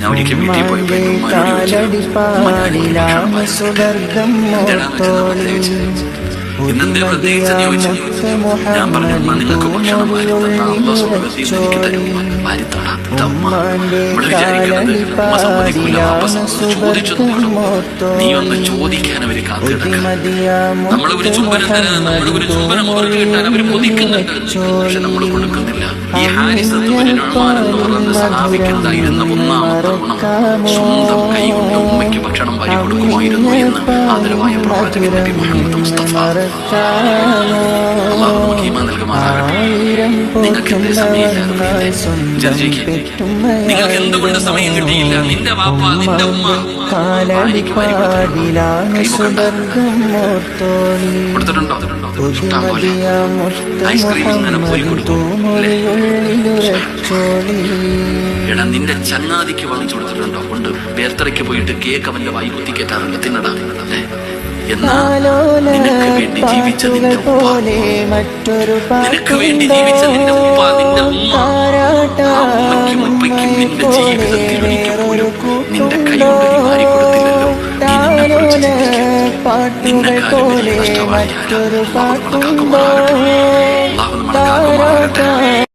ഞാൻ ഒരിക്കൽ വീട്ടിൽ പോയപ്പോ ഇന്നെന്തേ പ്രത്യേകിച്ചെന്ന് ചോദിച്ചു. ഞാൻ പറഞ്ഞു, നിങ്ങൾക്ക് ഭക്ഷണം എനിക്ക് തരും. നീ ഒന്ന് ചോദിക്കാൻ അവര് കാത്തിടക്ക. നമ്മളൊരു ചുംബനം തരാൻ, നമ്മളൊരു ചുംബനം മുറിഞ്ഞു കിട്ടാൻ അവര് കൊതിക്കുന്നുണ്ട്. പക്ഷെ നമ്മൾ കൊടുക്കുന്നില്ല. ഈ ഹാരിസ് സ്ഥാപിക്കുന്നതായിരുന്ന ഒന്നാമത്തെ ഗുണം സ്വന്തം കൈകൊണ്ട് ഉമ്മയ്ക്ക് ഭക്ഷണം വാരി കൊടുക്കുമായിരുന്നു എന്ന് ആദരവായ പ്രവാചകൻ നബി മുഹമ്മദ് മുസ്തഫ അല്ലാഹു നമുക്ക് ഈമാൻ നൽകുമാറാകട്ടെ. നിങ്ങൾക്ക് എന്ത് സമയമില്ലാതെ നിങ്ങൾക്ക് എന്തുകൊണ്ട് സമയം കിട്ടിയില്ല? നിന്റെ വാപ്പ, നിന്റെ ഉമ്മ കൊടുത്തിട്ടുണ്ടോ? ഐസ്ക്രീം ഇങ്ങനെ പോയി കൊടുത്തു. എടാ, നിന്റെ ചങ്ങാതിക്ക് വാങ്ങിച്ചു കൊടുത്തിട്ടുണ്ടോ? കൊണ്ട് ബേർത്തറയ്ക്ക് പോയിട്ട് കേക്ക് അവന്റെ വായി കുത്തിക്കേറ്റാറുണ്ട്. തിന്നടാ. നിനക്ക് വേണ്ടി ജീവിച്ച നിന്റെ ഉപ്പ, നിനക്ക് വേണ്ടി ജീവിച്ച നിന്റെ ഉപ്പ, നിന്റെ ഉമ്മ, ഉമ്മയ്ക്കും ഉപ്പയ്ക്കും നിന്റെ ജീവിതത്തിൽ ഒരിക്കൽ പോലും നിന്റെ കൈ കൊണ്ട് വാരി കൊടുത്തില്ലല്ലോ. നിന്നെ കാര്യം നഷ്ടമായി. അള്ളാഹു നമ്മളെ കാക്കുമാറാകട്ടെ.